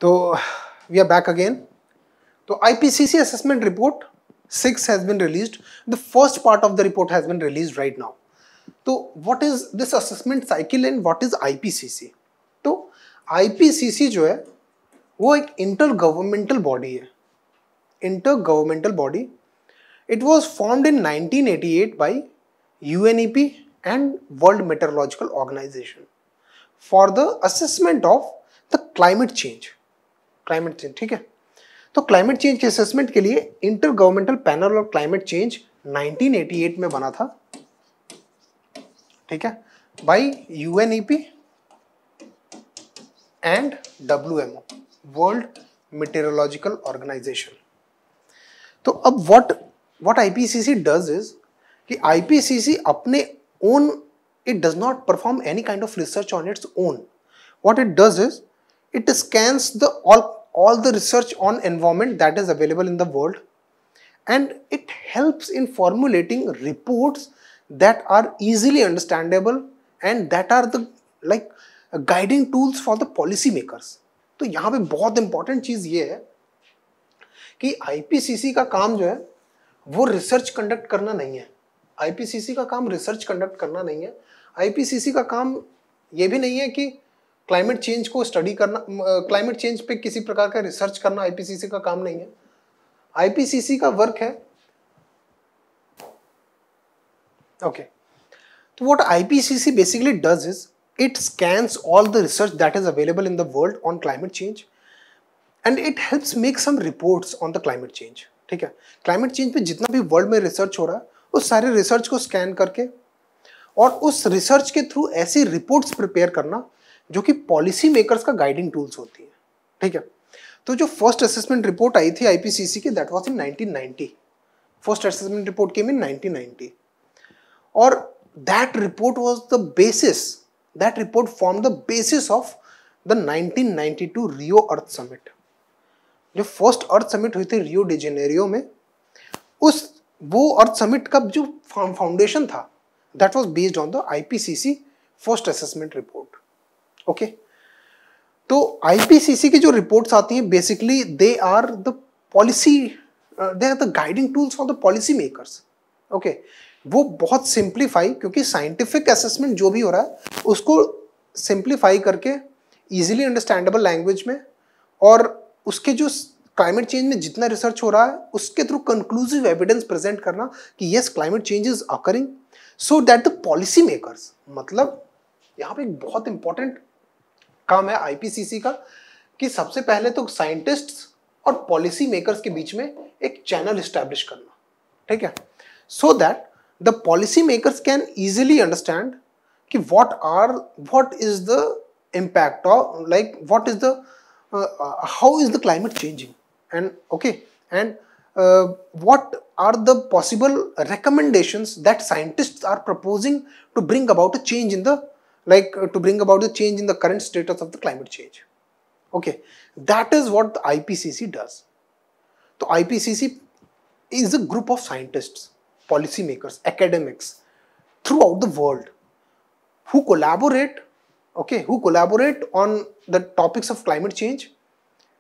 तो we are back again. तो IPCC assessment report 6 has been released. The first part of the report has been released right now. तो what is this assessment cycle and what is IPCC? तो IPCC जो है वो एक intergovernmental body है. Intergovernmental body. It was formed in 1988 by UNEP and World Meteorological Organization for the assessment of the climate change. Climate change, ठीक है. तो climate change के असेसमेंट के लिए इंटर गवर्नमेंटल पैनल और क्लाइमेट चेंज 1988 में बना था, ठीक है, by UNEP and WMO, world meteorological organisation. तो अब व्हाट IPCC डज इज कि IPCC अपने own, it does not perform any kind of research on its own. What it does is it scans the all the research on environment that is available in the world, and it helps in formulating reports that are easily understandable and that are the like guiding tools for the policy makers. तो यहाँ पे बहुत important चीज ये है कि IPCC का काम जो है वो रिसर्च कंडक्ट करना नहीं है. IPCC का काम रिसर्च कंडक्ट करना नहीं है. IPCC का काम ये भी नहीं है कि क्लाइमेट चेंज को स्टडी करना, क्लाइमेट चेंज पे किसी प्रकार का रिसर्च करना IPCC का काम नहीं है. IPCC का वर्क है, ओके. तो what IPCC basically does is it scans all the research that is available in the world on climate change and it helps make some reports on the climate change, ठीक है. Climate change पे जितना भी world में research हो रहा है उस सारे रिसर्च को स्कैन करके और उस रिसर्च के थ्रू ऐसी रिपोर्ट्स प्रिपेयर करना जो कि पॉलिसी मेकर्स का गाइडिंग टूल्स होती है, ठीक है. तो जो फर्स्ट असेसमेंट रिपोर्ट आई थी IPCC की, that was in 1990. First assessment report came in 1990 और that report was the basis, that report form the basis of the 1992 Rio earth summit. जो फर्स्ट अर्थ समिट हुई थी रियो डी जेनेरियो में, वो अर्थ summit का जो foundation था that was based on the IPCC first assessment report, okay. तो IPCC की जो रिपोर्ट्स आती हैं basically they are the policy, they are the guiding tools for the policy makers, okay. वो बहुत सिंप्लीफाई, क्योंकि साइंटिफिक असेसमेंट जो भी हो रहा है उसको सिंप्लीफाई करके इजीली अंडरस्टैंडेबल लैंग्वेज में, और उसके जो क्लाइमेट चेंज में जितना रिसर्च हो रहा है उसके थ्रू कंक्लूसिव एविडेंस प्रेजेंट करना कि yes climate change is occurring, so that the policy makers, मतलब यहाँ पे एक बहुत इंपॉर्टेंट काम है IPCC का कि सबसे पहले तो साइंटिस्ट्स और पॉलिसी मेकर्स के बीच में एक चैनल एस्टैब्लिश करना, ठीक है, so that the policy makers can easily understand कि what is the impact of, like what is the how is the climate changing and okay, and what are the possible recommendations that scientists are proposing to bring about a change in the, like to bring about the change in the current status of the climate change, okay. That is what the IPCC does. So IPCC is a group of scientists, policy makers, academics throughout the world who collaborate, okay, who collaborate on the topics of climate change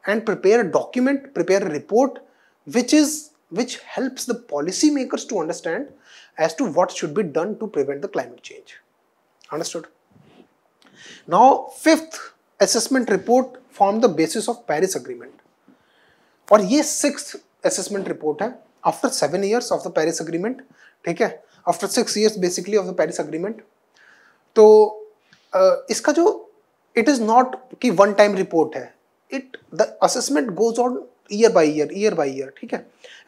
and prepare a document, prepare a report which helps the policy makers to understand as to what should be done to prevent the climate change. Understood? Now, fifth assessment report formed the basis of Paris Agreement. और ये sixth assessment report है after 7 years of the Paris Agreement, ठीक है, after 6 years basically of the Paris Agreement. तो इसका जो it is not कि one time report है, the assessment goes on year by year, ठीक है.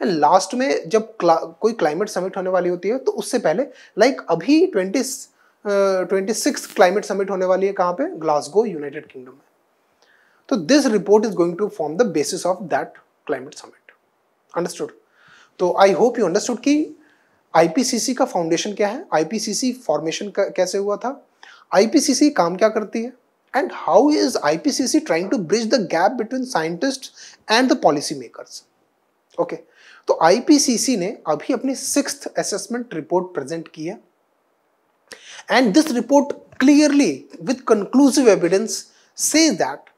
एंड लास्ट में जब कोई क्लाइमेट समिट होने वाली होती है तो उससे पहले, लाइक अभी 26th क्लाइमेट समिट होने वाली है, कहाँ पे, ग्लासगो, यूनाइटेड किंगडम में. तो this report is going to form the basis of that climate summit. Understood? तो आई होप यू अंडरस्टूड कि IPCC का फाउंडेशन क्या है, IPCC फॉर्मेशन कैसे हुआ था, IPCC काम क्या करती है, and how is IPCC trying to bridge the gap between scientists and the policy makers. Okay, तो IPCC ने अभी अपनी 6th assessment report present की है, and this report clearly with conclusive evidence says that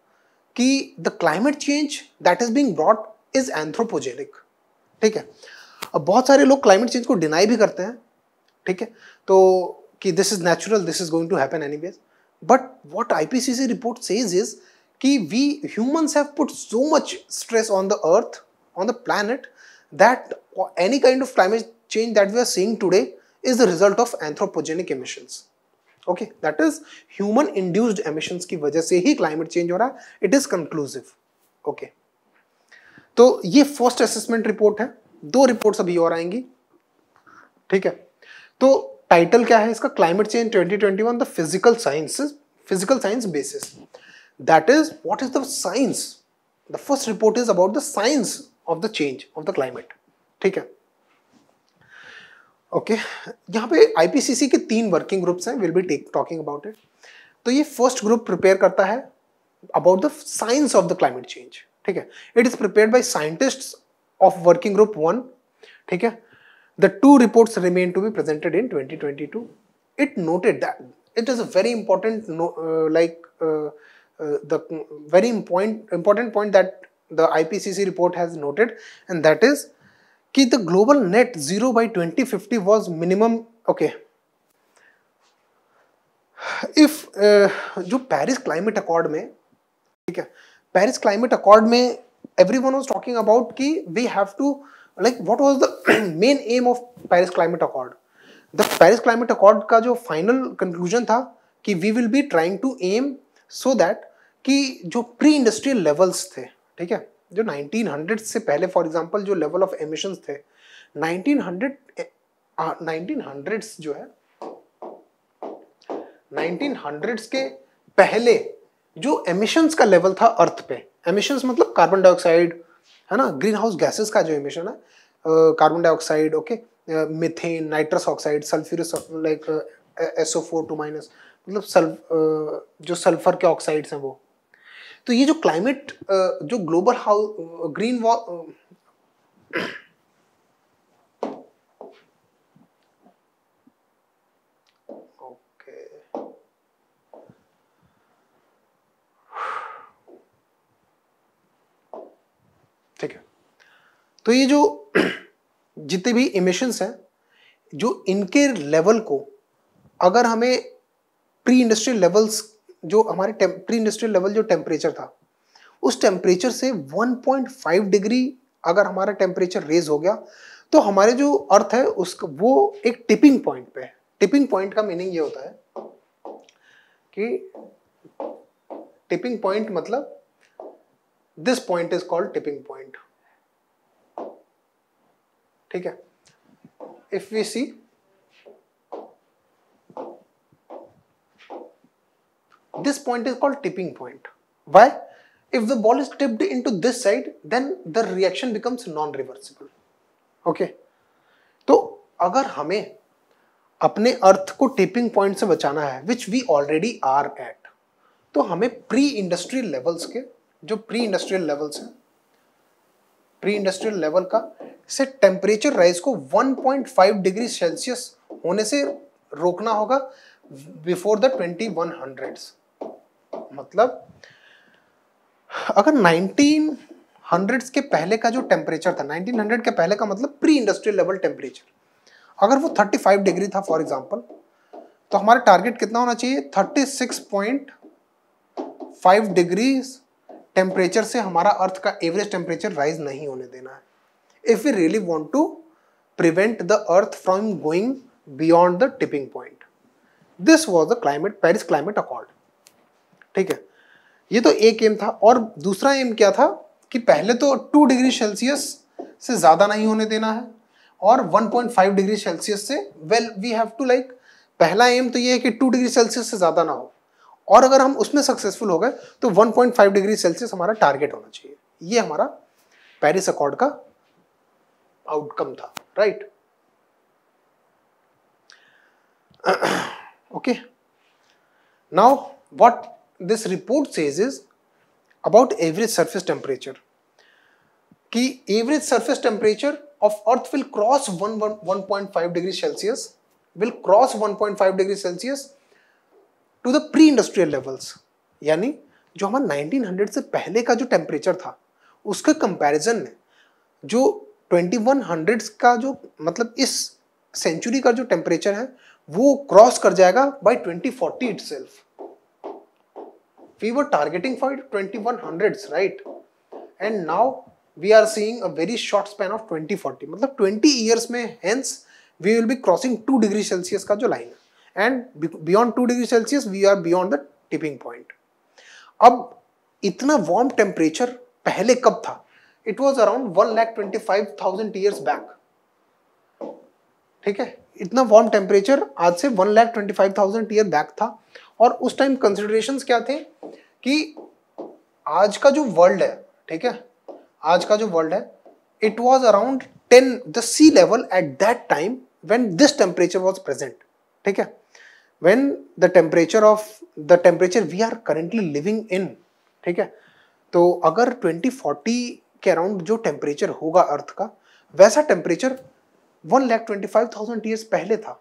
कि the climate change that is being brought is anthropogenic. ठीक है, अब बहुत सारे लोग क्लाइमेट चेंज को डिनाई भी करते हैं, ठीक है, तो कि this is natural, this is going to happen anyways, but what IPCC report says is कि we humans have put so much stress on the earth, on the planet, that any kind of climate change that we are seeing today is the result of anthropogenic emissions. Okay, that is human induced emissions की वजह से ही climate change हो रहा है. It is conclusive. Okay, तो ये first assessment report है. 2 reports अभी और आएंगी, ठीक है. तो टाइटल क्या है इसका? Climate change 2021 the physical science basis. That is what is the science. The first report is about the science of the change of the climate. ठीक है, ओके. यहाँ पे आईपीसीसी के 3 वर्किंग ग्रुप्स हैं, will be talking about it. तो ये first group prepare करता है about the science of the climate change. ठीक है, it is prepared by scientists of working group 1. ठीक है, the 2 reports remain to be presented in 2022. It noted that it is a very important the very important point that the IPCC report has noted, and that is कि the global net zero by 2050 was minimum. Okay, if जो Paris climate accord में, ठीक है, Paris climate accord में everyone was talking about कि we have to, like, what was the main aim of Paris Climate Accord? The Paris Climate Accord का जो final conclusion था कि we will be trying to aim so that कि जो pre industrial levels थे, ठीक है, जो 1900 से पहले, फॉर एग्जांपल जो लेवल ऑफ एमिशंस थे 1900s जो है 1900s के पहले जो एमिशंस का लेवल था अर्थ पे, एमिशंस मतलब कार्बन डाइऑक्साइड है ना, ग्रीन हाउस गैसेस का जो एमिशन है, carbon dioxide, okay, methane, nitrous oxide, sulphurous, like SO4 - मतलब जो सल्फर के ऑक्साइड्स हैं वो. तो ये जो क्लाइमेट जो ग्लोबल ग्रीन ओके, ठीक है. तो ये जो जितने भी इमिशंस हैं, जो इनके लेवल को अगर हमें प्री इंडस्ट्रियल लेवल्स, जो हमारे प्री इंडस्ट्रियल लेवल जो टेम्परेचर था, उस टेम्परेचर से 1.5 डिग्री अगर हमारा टेम्परेचर रेज हो गया, तो हमारे जो अर्थ है उसका वो एक टिपिंग पॉइंट पे है. टिपिंग पॉइंट का मीनिंग ये होता है कि टिपिंग पॉइंट मतलब this point is called tipping point. ठीक है, if we see this point is called tipping point. Why? If the ball is tipped into this side, then the reaction becomes non-reversible. Okay, तो अगर हमें अपने अर्थ को tipping point से बचाना है, which we already are at, तो हमें प्री इंडस्ट्रियल लेवल्स के, जो प्री इंडस्ट्रियल लेवल्स हैं, प्री इंडस्ट्रियल लेवल का से टेम्परेचर राइज को 1.5 डिग्री सेल्सियस होने से रोकना होगा बिफोर द 2100s. मतलब अगर 1900s के पहले का जो टेम्परेचर था, 1900 के पहले का मतलब प्री इंडस्ट्रियल लेवल टेम्परेचर, अगर वो 35 डिग्री था फॉर एग्जांपल, तो हमारा टारगेट कितना होना चाहिए? 36.5 डिग्री टेम्परेचर से हमारा अर्थ का एवरेज टेम्परेचर राइज नहीं होने देना है, if we really want to prevent the earth from going beyond the tipping point. This was the Paris climate accord. ठीक है, ये तो एक एम था. और दूसरा एम क्या था कि पहले तो 2 डिग्री सेल्सियस से ज्यादा नहीं होने देना है, और 1.5 डिग्री सेल्सियस से, well we have to, like, पहला एम तो ये है कि 2 डिग्री सेल्सियस से ज्यादा ना हो, और अगर हम उसमें सक्सेसफुल हो गए तो 1.5 डिग्री सेल्सियस हमारा टारगेट होना चाहिए. ये हमारा पेरिस अकॉर्ड का आउटकम था, right. Okay, now what this report says is about average surface temperature. कि average surface temperature of earth will cross 1.5 degree Celsius, will cross 1.5 degree Celsius to the pre-industrial levels. यानी जो हमारा 1900 से पहले का जो टेम्परेचर था उसके कंपैरिजन में जो 2100 का जो मतलब इस सेंचुरी का जो टेम्परेचर है वो क्रॉस कर जाएगा bye 2040 itself. We were targeting for 2100s, right? And now we are seeing a very short span of 2040. मतलब 20 years में hence we will be crossing 2 degree Celsius का जो line है, and beyond 2 degree Celsius we are beyond the tipping point. अब इतना warm temperature पहले कब था? It was around 1,25,000 years back. ठीक है, इतना वार्म टेम्परेचर आज से 1,25,000 ईयर बैक था. और उस टाइम कंसिडरेशंस क्या थे कि आज का जो वर्ल्ड है, ठीक है, आज का जो वर्ल्ड है, it was around 10 the sea level at that time when this temperature was present. ठीक है, when the temperature we are currently living in. ठीक है, तो अगर 2040 के अराउंड जो टेम्परेचर होगा अर्थ का, वैसा टेम्परेचर 1,25,000 ईयर्स पहले था.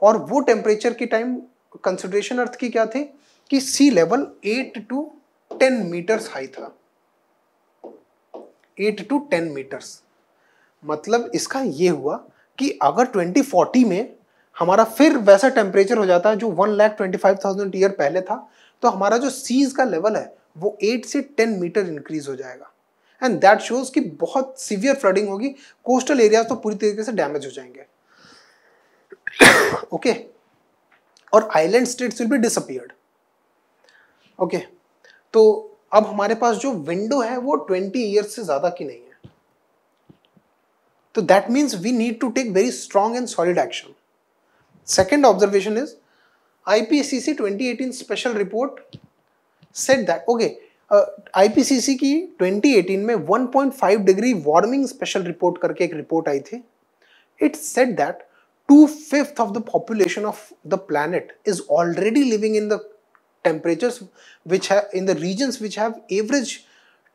और वो टेम्परेचर की टाइम कंसिडरेशन अर्थ की क्या थी कि सी लेवल 8 to 10 मीटर्स हाई था. 8 to 10 मीटर्स. मतलब इसका ये हुआ कि अगर 2040 में हमारा फिर वैसा टेम्परेचर हो जाता है जो 1,25,000 ईयर पहले था, तो हमारा जो सीज का लेवल है वो 8 से 10 मीटर इंक्रीज हो जाएगा. एंड दैट शोज कि बहुत सीवियर फ्लडिंग होगी. कोस्टल एरियाज तो पूरी तरीके से डैमेज हो जाएंगे. ओके, और island states will be disappeared. Okay, तो अब हमारे पास जो विंडो है वो 20 ईयर्स से ज्यादा की नहीं है. तो that means we need to take very strong and solid action. Second observation is IPCC 2018 special report said that, okay, IPCC की 2018 में 1.5 डिग्री वार्मिंग स्पेशल रिपोर्ट करके एक रिपोर्ट आई थी. It said that 2/5 of the population of the planet is already living in the temperatures which have in the regions which have average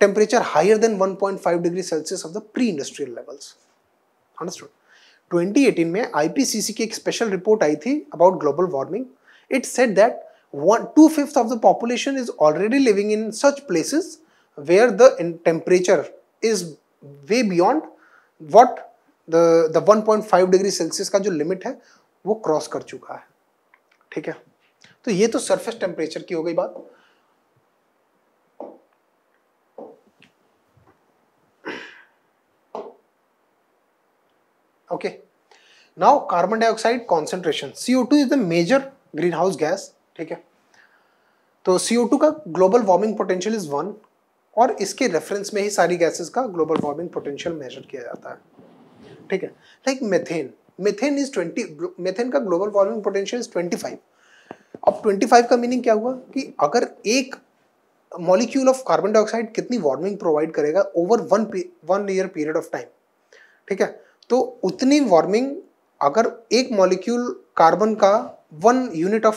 temperature higher than 1.5 degrees Celsius of the pre-industrial levels. Understood? 2018 में IPCC की एक special report आई थी about global warming. It said that 2/5 of the population is already living in such places where the temperature is way beyond what the 1.5 degree Celsius का जो limit है वो cross कर चुका है. ठीक है, तो ये तो सरफेस टेम्परेचर की हो गई बात. Okay, now carbon dioxide concentration. CO2 is the major greenhouse gas. ठीक है, तो CO2 का ग्लोबल वार्मिंग पोटेंशियल इज 1, और इसके रेफरेंस में ही सारी गैसेस का ग्लोबल वार्मिंग पोटेंशियल मेजर किया जाता है. ठीक है, लाइक मेथेन का ग्लोबल वार्मिंग पोटेंशियल इज 25. अब 25 का मीनिंग क्या हुआ कि अगर एक मॉलिक्यूल ऑफ कार्बन डाइऑक्साइड कितनी वार्मिंग प्रोवाइड करेगा over 1 year period of time. ठीक है, तो उतनी वार्मिंग अगर एक मॉलिक्यूल कार्बन का 1 यूनिट ऑफ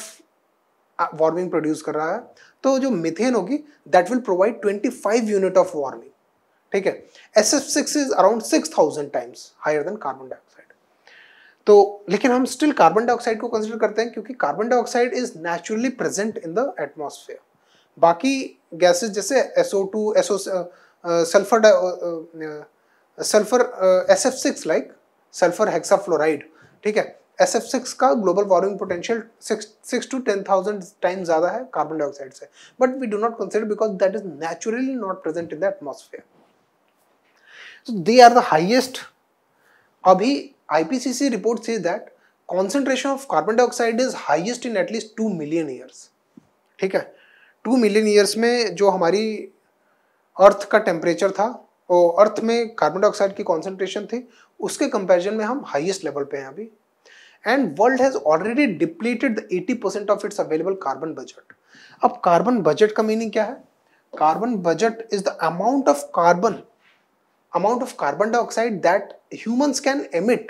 वार्मिंग प्रोड्यूस कर रहा है, तो जो मीथेन होगी that will provide 25 unit of warming. ठीक है, SF6 is around 6,000 times higher than carbon dioxide. तो लेकिन हम स्टिल कार्बन डाइऑक्साइड को कंसीडर करते हैं क्योंकि carbon dioxide is naturally present in the atmosphere. बाकी गैसेस जैसे SO2, sulphur SF6 like sulphur hexafluoride. ठीक है, SF6 का global warming potential 6 to 10,000 times ज्यादा है कार्बन डाइऑक्साइड से, but we do not consider because that is naturally not present in the atmosphere. So they are the highest. अभी IPCC report says that concentration of carbon dioxide is highest in at least 2 million years. ठीक है, 2 million years में जो हमारी अर्थ का temperature था और अर्थ में कार्बन डाइऑक्साइड की कॉन्सेंट्रेशन थी, उसके कंपैरिजन में हम हाईएस्ट लेवल पे हैं अभी. And world has already depleted 80% of its available carbon budget. अब कार्बन बजट का मीनिंग क्या है? Carbon budget is the amount of carbon dioxide that humans can emit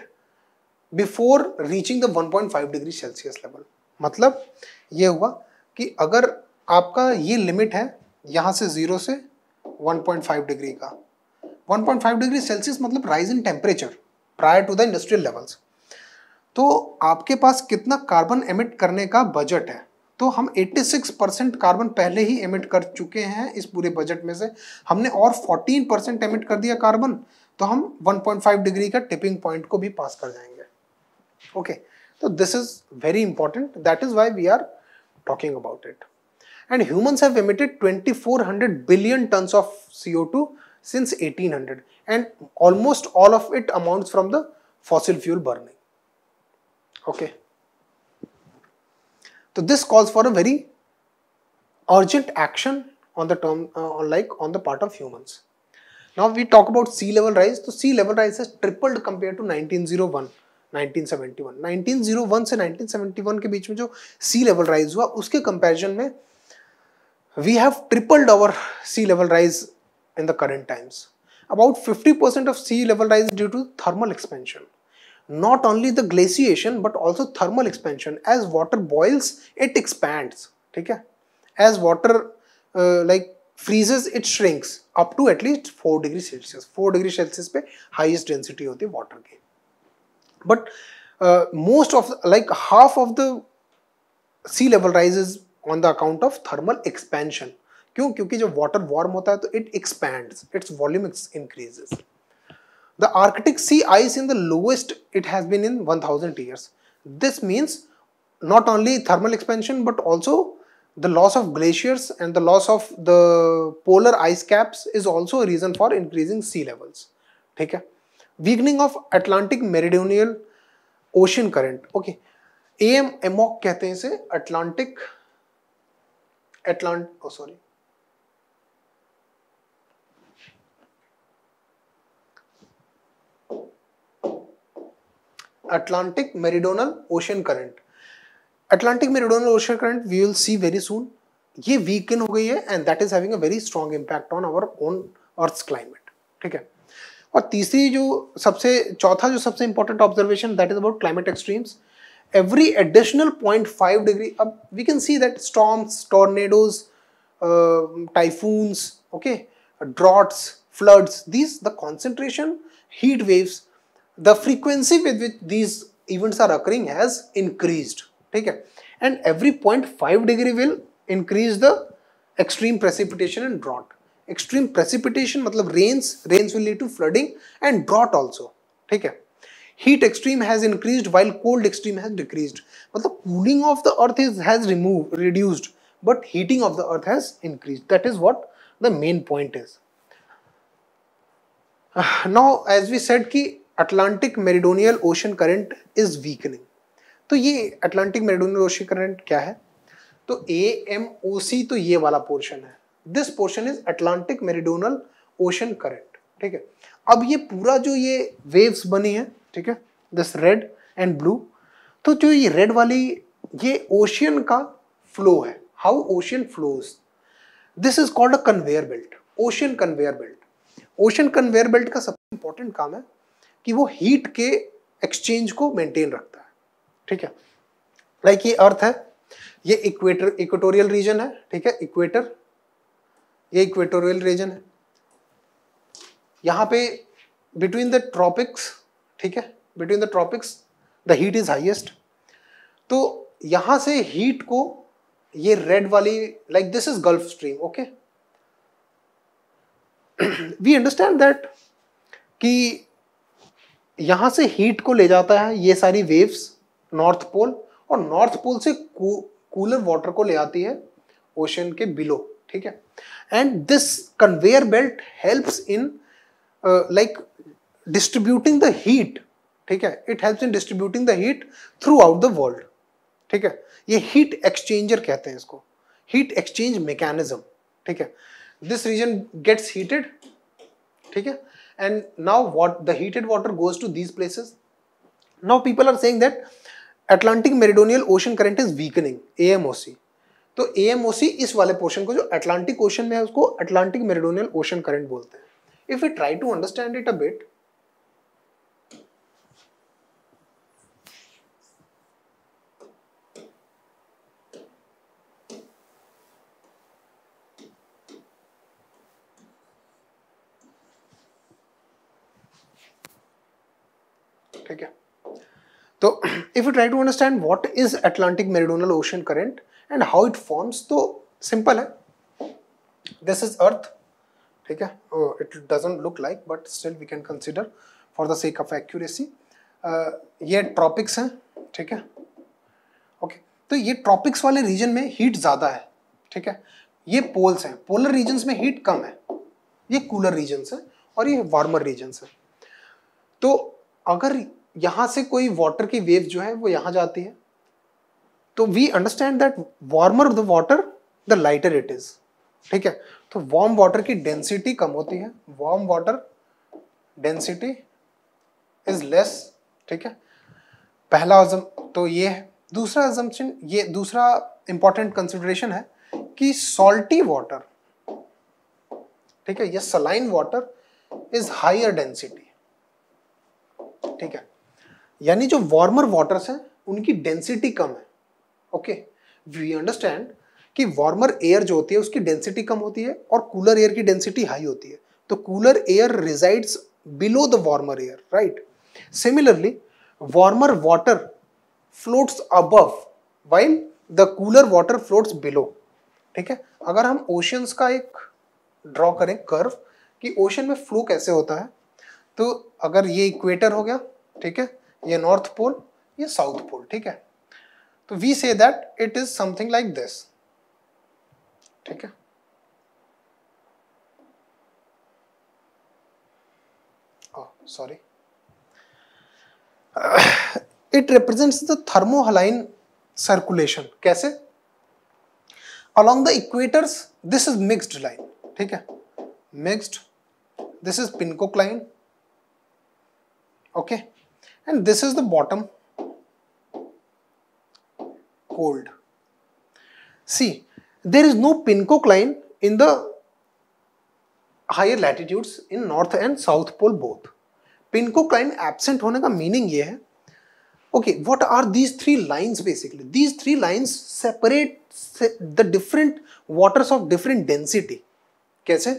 before reaching the 1.5 degree Celsius level. मतलब ये हुआ कि अगर आपका ये लिमिट है यहाँ से 0 से 1.5 डिग्री का, 1.5 डिग्री सेल्सियस मतलब rise in temperature prior to the industrial levels, तो आपके पास कितना कार्बन एमिट करने का बजट है तो हम 86% कार्बन पहले ही एमिट कर चुके हैं इस पूरे बजट में से, हमने और 14% एमिट कर दिया कार्बन, तो हम 1.5 डिग्री का टिपिंग पॉइंट को भी पास कर जाएंगे। ओके, तो this is very important, that is why we are talking about it. And humans have emitted 2400 billion tonnes of CO2 since 1800 and almost all of it amounts from the fossil fuel burning. Okay, so this calls for a very urgent action on the term on the part of humans. Now we talk about sea level rise. So sea level rise has tripled compared to 1901 1971 1901 से 1971 के बीच में जो sea level rise हुआ उसके comparison में we have tripled our sea level rise in the current times. About 50% of sea level rise is due to thermal expansion. Not only the glaciation but also thermal expansion. As water boils, it expands. ठीक है? As water like freezes, it shrinks up to at least 4 degrees Celsius. 4 degrees Celsius पे highest density होती है water की. But most of like half of the sea level rise is on the account of thermal expansion. क्यों? क्योंकि जब water warm होता है तो it expands, its volume increases. The Arctic sea ice in the lowest it has been in 1000 years. This means not only thermal expansion but also the loss of glaciers and the loss of the polar ice caps is also a reason for increasing sea levels. ठीक है? Weakening of Atlantic Meridional Ocean Current. Okay, AMOC कहते हैं इसे, Atlantic Meridional Ocean Current. Atlantic Meridional Ocean Current we will see very soon. ये weaken हो गई है and that is having a very strong impact on our own Earth's climate. ठीक है? और तीसरी जो चौथा जो सबसे important observation that is about climate extremes. Every additional 0.5 degree, we can see that storms, tornadoes, typhoons, okay, droughts, floods, the concentration, heat waves, the frequency with which these events are occurring has increased. ठीक है? And every 0.5 degree will increase the extreme precipitation and drought. Extreme precipitation मतलब rains will lead to flooding and drought also. ठीक है? Heat extreme has increased while cold extreme has decreased. मतलब cooling of the earth has reduced, but heating of the earth has increased. That is what the main point is. Now as we said कि Atlantic Meridional Ocean Current is weakening. तो ये Atlantic Meridional Ocean Current क्या है? तो AMOC तो ये वाला portion है. This portion is Atlantic Meridional Ocean Current. ठीक है? अब ये पूरा जो ये waves बनी है, ठीक है? This red and blue. तो जो ये red वाली ये ocean का flow है. How ocean flows. This is called a conveyor belt. Ocean conveyor belt. Ocean conveyor belt का सबसे important काम है कि वो हीट के एक्सचेंज को मेंटेन रखता है. ठीक है? लाइक ये अर्थ है, ये इक्वेटोरियल रीजन है. ठीक है? इक्वेटर, ये इक्वेटोरियल रीजन है. यहाँ पे बिटवीन द ट्रॉपिक्स, ठीक है, between the tropics the heat is highest. तो यहाँ से हीट को ये रेड वाली, like this is Gulf Stream. Okay, we understand that कि यहां से हीट को ले जाता है ये सारी वेव्स नॉर्थ पोल, और नॉर्थ पोल से कूलर वाटर को ले आती है ओशन के बिलो. ठीक है? And this conveyor belt helps in like distributing the heat. ठीक है? It helps in distributing the heat through out the world. ठीक है? ये हीट एक्सचेंजर कहते हैं इसको, हीट एक्सचेंज मैकेनिज्म. ठीक है? This region gets heated. ठीक है? And now what the heated water goes to these places. Now people are saying that Atlantic Meridional Ocean Current is weakening, AMOC. तो AMOC इस वाले पोर्शन को जो Atlantic ocean में है उसको अटलांटिक मेरिडोनियल ओशन करंट बोलते हैं. If we try to understand it a bit, ठीक है? तो if you try to understand what is Atlantic Meridional Ocean Current and how it forms, तो सिंपल है, दिस इज अर्थ, ठीक है, it doesn't look like but still we can consider for the sake of accuracy. ये tropics हैं, ठीक है, okay, तो ये ट्रॉपिक्स वाले रीजन में हीट ज़्यादा है, ठीक है, ये पोल्स हैं, पोलर रीजन्स में हीट कम है, ये कूलर रीजन्स हैं और ये वार्मर रीजन्स हैं। तो अगर यहाँ से कोई वाटर की वेव जो है वो यहाँ जाती है, तो we understand that warmer the water the lighter it is, ठीक है, तो वार्म वाटर की डेंसिटी कम होती है, warm water density is less, ठीक है, पहला तो ये है। दूसरा assumption, ये दूसरा इंपॉर्टेंट कंसिडरेशन है कि सॉल्टी वाटर, ठीक है, ये saline water is higher density, ठीक है, यानी जो वार्मर वाटर्स हैं उनकी डेंसिटी कम है, ओके, वी अंडरस्टैंड कि वार्मर एयर जो होती है उसकी डेंसिटी कम होती है और कूलर एयर की डेंसिटी हाई होती है, तो cooler air resides below the warmer air, right. Similarly warmer water floats above while the cooler water floats below, ठीक है। अगर हम ओशियंस का एक ड्रॉ करें कर्व कि ओशन में फ्लो कैसे होता है, तो अगर ये इक्वेटर हो गया, ठीक है, ये नॉर्थ पोल, ये साउथ पोल, ठीक है, तो we say that it is something like this, ठीक है, sorry, it represents the thermohaline circulation, कैसे, along the equators this is mixed line, ठीक है, mixed, this is pincock line, okay, and this is the bottom, cold. See, there is no pincock line in the higher latitudes in north and south pole both. Pincock line absent होने का meaning ये है, okay, what are these three lines basically? These three lines separate the different waters of different density. कैसे?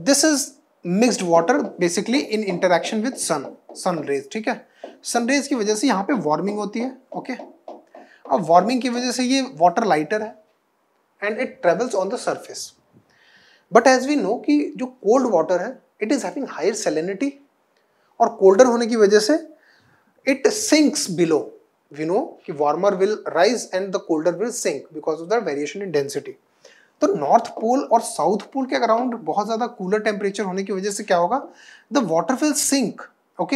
This is mixed water basically in interaction with sun rays, ठीक है, sun rays की वजह से यहाँ पे warming होती है, okay, अब warming की वजह से ये water lighter है and it travels on the surface, but as we know कि जो cold water है it is having higher salinity और colder होने की वजह से it sinks below. We know कि warmer will rise and the colder will sink because of the variation in density. तो नॉर्थ पोल और साउथ पोल के अराउंड बहुत ज़्यादा कूलर टेम्परेचर होने की वजह से क्या होगा, the water will sink, okay,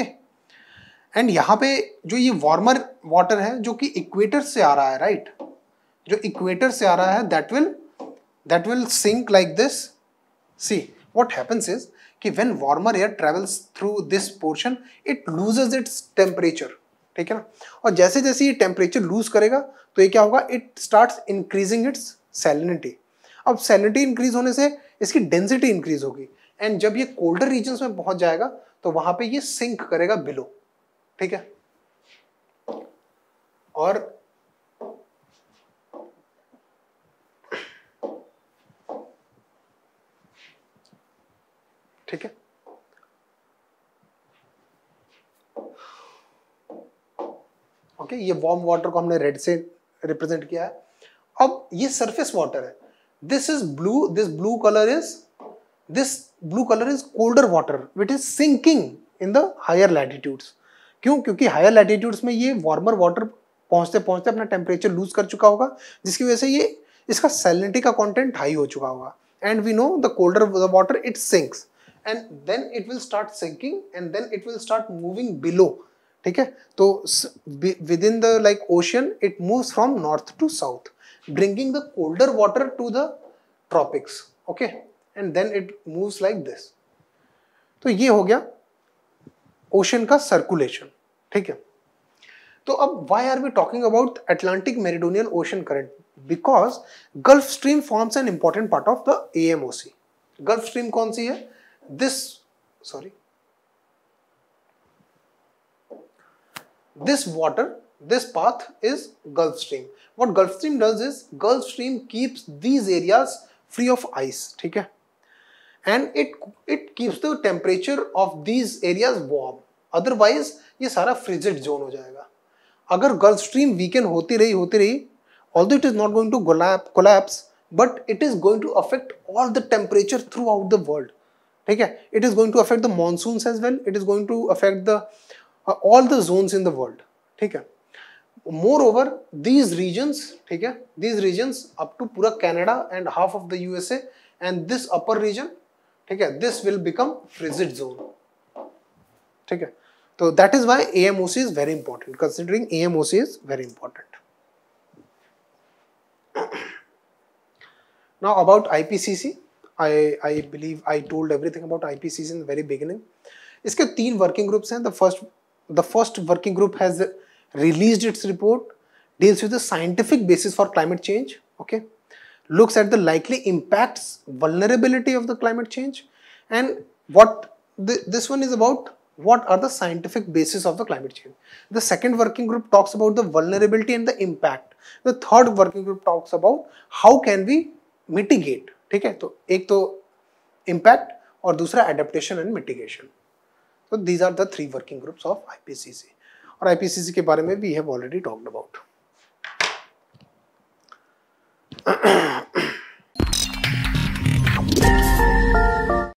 and यहाँ पे जो ये वार्मर वाटर है जो कि इक्वेटर से आ रहा है, राइट, जो इक्वेटर से आ रहा है that will sink like this. See, what happens is कि when warmer air travels through this portion, it loses its temperature, ठीक है ना, और जैसे जैसे ये टेम्परेचर लूज करेगा तो ये क्या होगा, it starts increasing its salinity. अब सैलिनिटी इंक्रीज होने से इसकी डेंसिटी इंक्रीज होगी एंड जब ये कोल्डर रीजन्स में पहुंच जाएगा तो वहां पे ये सिंक करेगा बिलो, ठीक है, और ठीक है, ओके, ये वार्म वाटर को हमने रेड से रिप्रेजेंट किया है। अब ये सरफेस वाटर है, this is blue, this blue colour is colder water which is sinking in the higher latitudes. क्यों? क्योंकि हायर लैटिट्यूड्स में ये वार्मर वाटर पहुंचते पहुंचते अपना टेम्परेचर लूज कर चुका होगा, जिसकी वजह से ये इसका सैलिनिटी का कंटेंट हाई हो चुका होगा, and we know the colder the water it sinks and then it will start sinking and then it will start moving below, ठीक है, तो within the like ocean it moves from north to south bringing the colder water to the tropics, okay, and then it moves like this. तो ये हो गया ocean का circulation, ठीक है। तो अब why are we talking about Atlantic Meridional Ocean current? Because Gulf Stream forms an important part of the AMOC. Gulf Stream कौन सी है? This water, this path is Gulf Stream. What Gulf Stream does is Gulf Stream keeps these areas free of ice, ठीक है, and it keeps the temperature of these areas warm. Otherwise ये सारा frigid zone हो जाएगा। अगर Gulf Stream weaken होती रही although it is not going to collapse, but it is going to affect all the temperature throughout the world. Okay, it is going to affect the monsoons as well. It is going to affect the all the zones in the world. Okay. Moreover, these regions, okay, these regions up to pura Canada and half of the USA and this upper region, okay, this will become frigid zone. Okay. So that is why AMOC is very important. Considering AMOC is very important. Now about IPCC, I believe I told everything about IPCC in the very beginning. इसके 3 working groups हैं. The first working group has released its report, deals with the scientific basis for climate change. Okay, looks at the likely impacts, vulnerability of the climate change, and what this one is about. What are the scientific basis of the climate change? The second working group talks about the vulnerability and the impact. The third working group talks about how can we mitigate. ठीक है, तो एक तो impact और दूसरा adaptation and mitigation. So these are the 3 working groups of IPCC. और IPCC के बारे में we have already talked about.